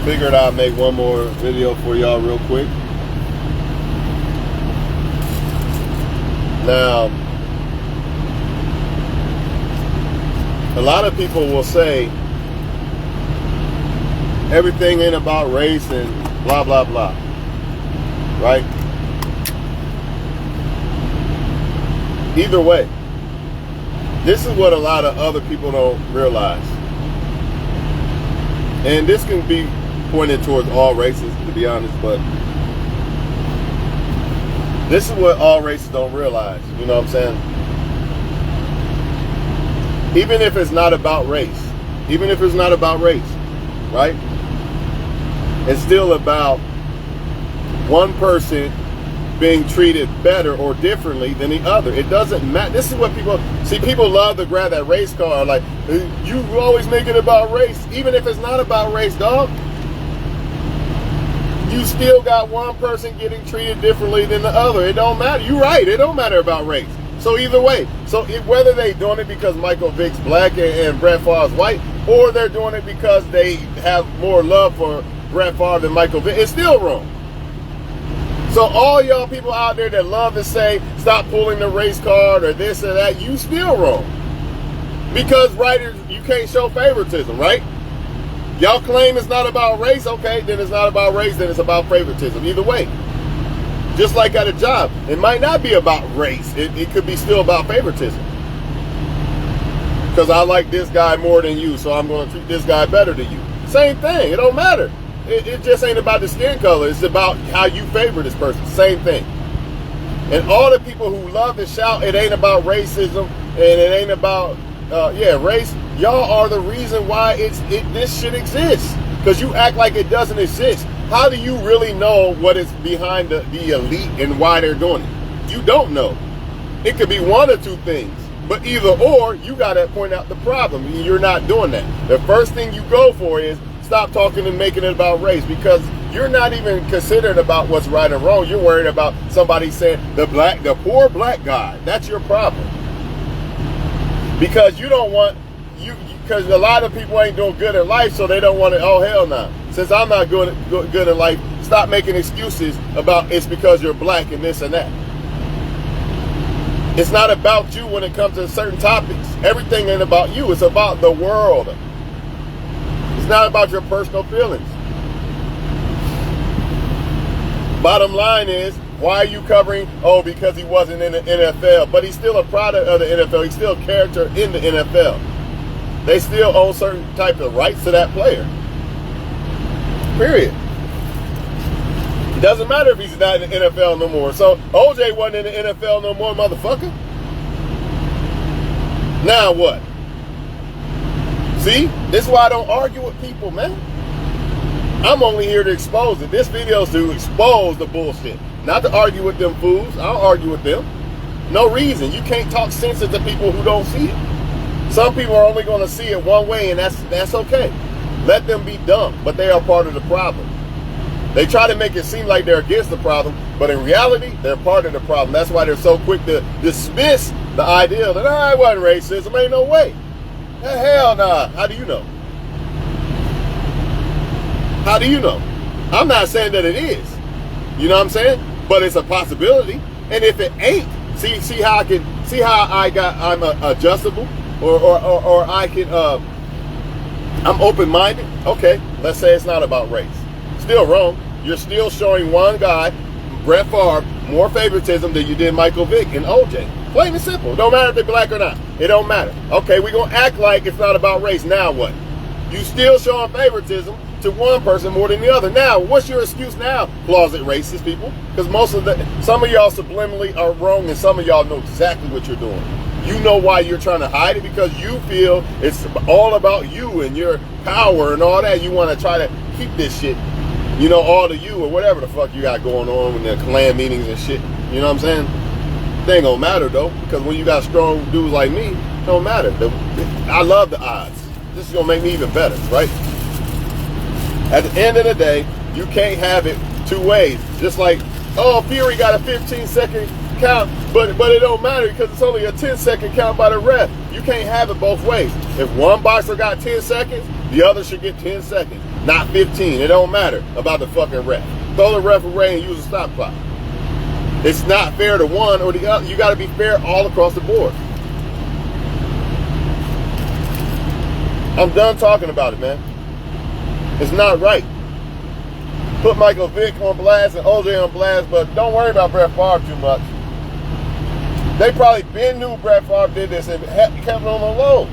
figured I'd make one more video for y'all real quick. Now, a lot of people will say everything ain't about race and blah, blah, blah. Right? Either way, this is what a lot of other people don't realize. And this can be pointed towards all races, to be honest, but this is what all races don't realize. You know what I'm saying? Even if it's not about race, right? It's still about one person being treated better or differently than the other. It doesn't matter. This is what people see. People love to grab that race card, like, you always make it about race. Even if it's not about race, dog, you still got one person getting treated differently than the other. It don't matter. You're right. It don't matter about race. So either way, whether they doing it because Michael Vick's black and Brett Favre's white, or they're doing it because they have more love for Brett Favre than Michael Vick, it's still wrong. So all y'all people out there that love to say, stop pulling the race card or this or that, you still wrong. Because writers, you can't show favoritism, right? Y'all claim it's not about race, okay, then it's not about race, then it's about favoritism. Either way. Just like at a job, it might not be about race. It could be still about favoritism. Because I like this guy more than you, so I'm going to treat this guy better than you. Same thing, it don't matter. It just ain't about the skin color. It's about how you favor this person. Same thing. And all the people who love to shout, it ain't about racism and it ain't about, race. Y'all are the reason why this shit exists. Because you act like it doesn't exist. How do you really know what is behind the elite and why they're doing it? You don't know. It could be one or two things. But either or, you got to point out the problem. You're not doing that. The first thing you go for is, stop talking and making it about race, because you're not even considered about what's right and wrong. You're worried about somebody saying the poor black guy. That's your problem. Because you don't want because a lot of people ain't doing good in life, so they don't want it. Oh hell no! Since I'm not good in life, stop making excuses about it's because you're black and this and that. It's not about you when it comes to certain topics. Everything ain't about you. It's about the world. It's not about your personal feelings. Bottom line is, why are you covering? Oh, because he wasn't in the NFL. But he's still a product of the NFL. He's still a character in the NFL. They still own certain types of rights to that player. Period. It doesn't matter if he's not in the NFL no more. So OJ wasn't in the NFL no more, motherfucker. Now what? See, this is why I don't argue with people, man. I'm only here to expose it. This video is to expose the bullshit, not to argue with them fools. I don't argue with them. No reason. You can't talk sense to people who don't see it. Some people are only going to see it one way, and that's okay. Let them be dumb, but they are part of the problem. They try to make it seem like they're against the problem, but in reality, they're part of the problem. That's why they're so quick to dismiss the idea that, it wasn't racism. Ain't no way. Hell nah. How do you know? How do you know? I'm not saying that it is. You know what I'm saying? But it's a possibility. And if it ain't, see how I'm adjustable, or I can I'm open-minded. Okay, let's say it's not about race. Still wrong. You're still showing one guy, Brett Favre, more favoritism than you did Michael Vick and OJ. Plain and simple. Don't matter if they're black or not. It don't matter. Okay, we're going to act like it's not about race. Now what? You still showing favoritism to one person more than the other. Now, what's your excuse now, closet racist people? Because some of y'all subliminally are wrong, and some of y'all know exactly what you're doing. You know why you're trying to hide it, because you feel it's all about you and your power and all that. You want to try to keep this shit, all to you or whatever the fuck you got going on with the clan meetings and shit. You know what I'm saying? It ain't gonna matter though, because when you got strong dudes like me, it don't matter. I love the odds. This is gonna make me even better, right? At the end of the day, you can't have it two ways. Just like, Fury got a 15-second count, but it don't matter because it's only a 10-second count by the ref. You can't have it both ways. If one boxer got 10 seconds, the other should get 10 seconds, not 15. It don't matter about the fucking ref. Throw the referee and use a stop clock. It's not fair to one or the other. You got to be fair all across the board. I'm done talking about it, man. It's not right. Put Michael Vick on blast and OJ on blast, but don't worry about Brett Favre too much. They probably been knew Brett Favre did this and kept it on the low.